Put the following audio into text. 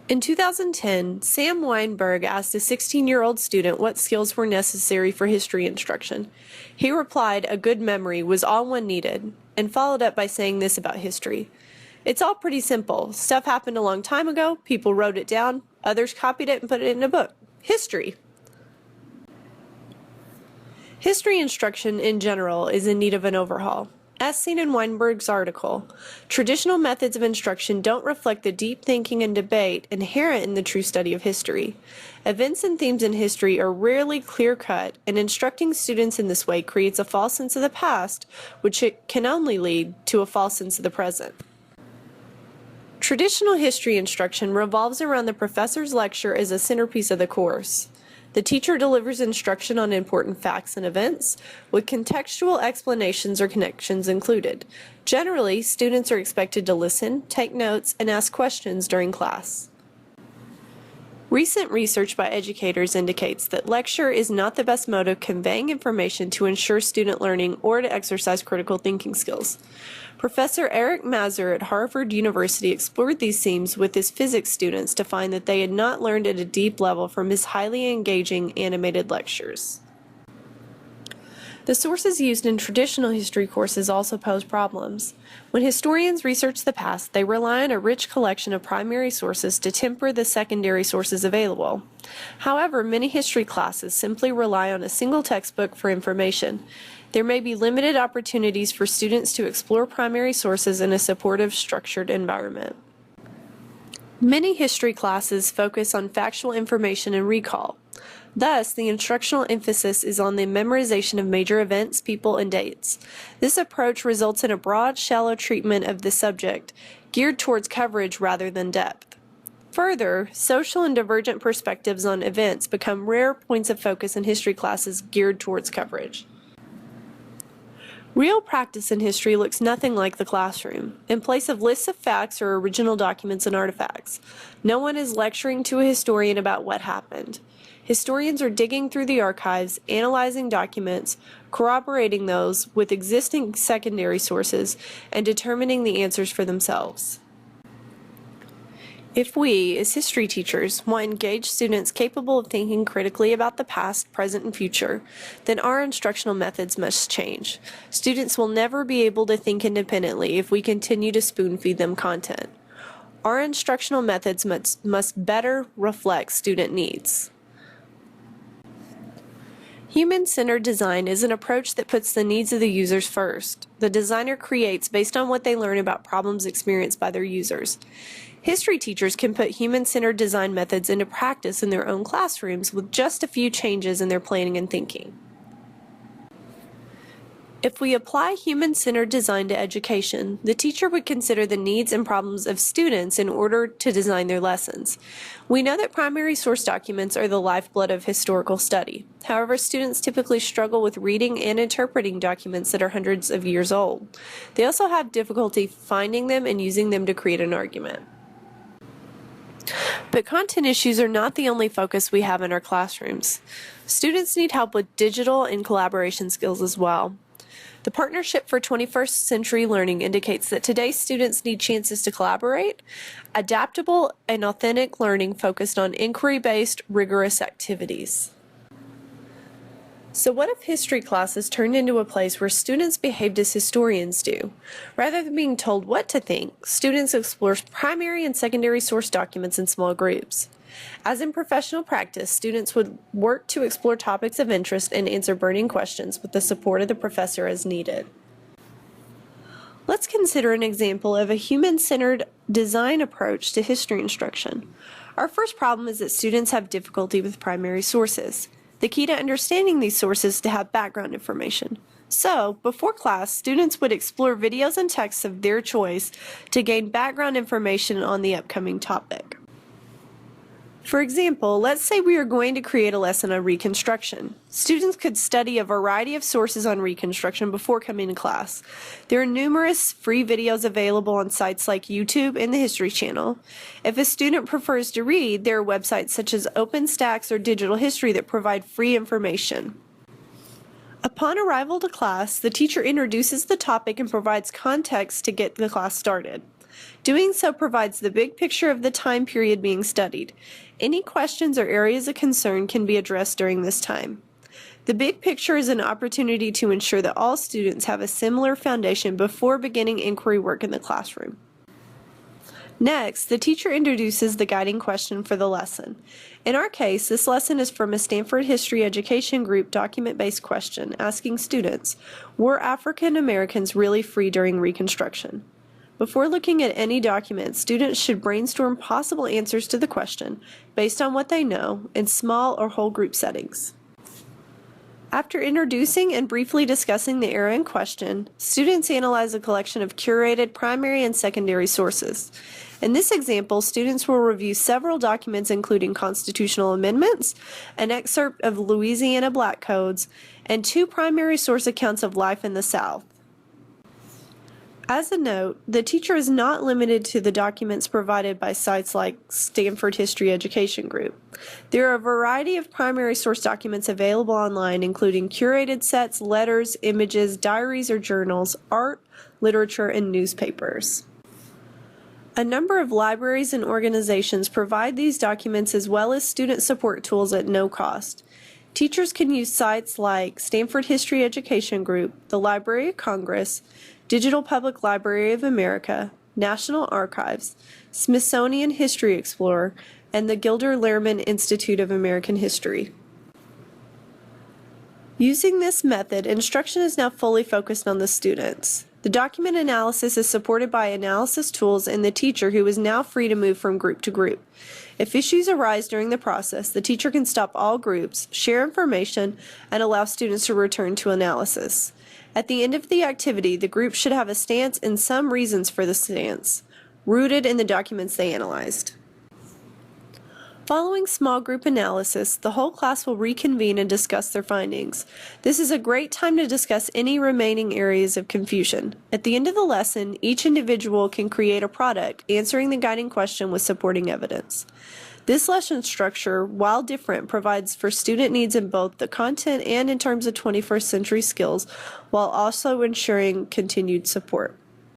In 2010, Sam Weinberg asked a 16-year-old student what skills were necessary for history instruction. He replied, "A good memory was all one needed," and followed up by saying this about history: "It's all pretty simple. Stuff happened a long time ago, people wrote it down, others copied it and put it in a book. History." History instruction in general is in need of an overhaul. As seen in Weinberg's article, traditional methods of instruction don't reflect the deep thinking and debate inherent in the true study of history. Events and themes in history are rarely clear-cut, and instructing students in this way creates a false sense of the past, which can only lead to a false sense of the present. Traditional history instruction revolves around the professor's lecture as a centerpiece of the course. The teacher delivers instruction on important facts and events, with contextual explanations or connections included. Generally, students are expected to listen, take notes, and ask questions during class. Recent research by educators indicates that lecture is not the best mode of conveying information to ensure student learning or to exercise critical thinking skills. Professor Eric Mazur at Harvard University explored these themes with his physics students to find that they had not learned at a deep level from his highly engaging animated lectures. The sources used in traditional history courses also pose problems. When historians research the past, they rely on a rich collection of primary sources to temper the secondary sources available. However, many history classes simply rely on a single textbook for information. There may be limited opportunities for students to explore primary sources in a supportive, structured environment. Many history classes focus on factual information and recall. Thus, the instructional emphasis is on the memorization of major events, people, and dates. This approach results in a broad, shallow treatment of the subject, geared towards coverage rather than depth. Further, social and divergent perspectives on events become rare points of focus in history classes geared towards coverage. Real practice in history looks nothing like the classroom. In place of lists of facts or original documents and artifacts, no one is lecturing to a historian about what happened. Historians are digging through the archives, analyzing documents, corroborating those with existing secondary sources, and determining the answers for themselves. If we, as history teachers, want engaged students capable of thinking critically about the past, present, and future, then our instructional methods must change. Students will never be able to think independently if we continue to spoon-feed them content. Our instructional methods must better reflect student needs. Human-centered design is an approach that puts the needs of the users first. The designer creates based on what they learn about problems experienced by their users. History teachers can put human-centered design methods into practice in their own classrooms with just a few changes in their planning and thinking. If we apply human-centered design to education, the teacher would consider the needs and problems of students in order to design their lessons. We know that primary source documents are the lifeblood of historical study. However, students typically struggle with reading and interpreting documents that are hundreds of years old. They also have difficulty finding them and using them to create an argument. But content issues are not the only focus we have in our classrooms. Students need help with digital and collaboration skills as well. The Partnership for 21st Century Learning indicates that today's students need chances to collaborate, adaptable and authentic learning focused on inquiry-based, rigorous activities. So what if history classes turned into a place where students behaved as historians do? Rather than being told what to think, students explore primary and secondary source documents in small groups. As in professional practice, students would work to explore topics of interest and answer burning questions with the support of the professor as needed. Let's consider an example of a human-centered design approach to history instruction. Our first problem is that students have difficulty with primary sources. The key to understanding these sources is to have background information. So, before class, students would explore videos and texts of their choice to gain background information on the upcoming topic. For example, let's say we are going to create a lesson on Reconstruction. Students could study a variety of sources on Reconstruction before coming to class. There are numerous free videos available on sites like YouTube and the History Channel. If a student prefers to read, there are websites such as OpenStax or Digital History that provide free information. Upon arrival to class, the teacher introduces the topic and provides context to get the class started. Doing so provides the big picture of the time period being studied. Any questions or areas of concern can be addressed during this time. The big picture is an opportunity to ensure that all students have a similar foundation before beginning inquiry work in the classroom. Next, the teacher introduces the guiding question for the lesson. In our case, this lesson is from a Stanford History Education Group document-based question asking students, were African Americans really free during Reconstruction? Before looking at any document, students should brainstorm possible answers to the question based on what they know in small or whole group settings. After introducing and briefly discussing the era in question, students analyze a collection of curated primary and secondary sources. In this example, students will review several documents including constitutional amendments, an excerpt of Louisiana Black Codes, and 2 primary source accounts of life in the South. As a note, the teacher is not limited to the documents provided by sites like Stanford History Education Group. There are a variety of primary source documents available online, including curated sets, letters, images, diaries or journals, art, literature, and newspapers. A number of libraries and organizations provide these documents as well as student support tools at no cost. Teachers can use sites like Stanford History Education Group, the Library of Congress, Digital Public Library of America, National Archives, Smithsonian History Explorer, and the Gilder Lehrman Institute of American History. Using this method, instruction is now fully focused on the students. The document analysis is supported by analysis tools and the teacher, who is now free to move from group to group. If issues arise during the process, the teacher can stop all groups, share information, and allow students to return to analysis. At the end of the activity, the group should have a stance and some reasons for the stance, rooted in the documents they analyzed. Following small group analysis, the whole class will reconvene and discuss their findings. This is a great time to discuss any remaining areas of confusion. At the end of the lesson, each individual can create a product answering the guiding question with supporting evidence. This lesson structure, while different, provides for student needs in both the content and in terms of 21st century skills, while also ensuring continued support.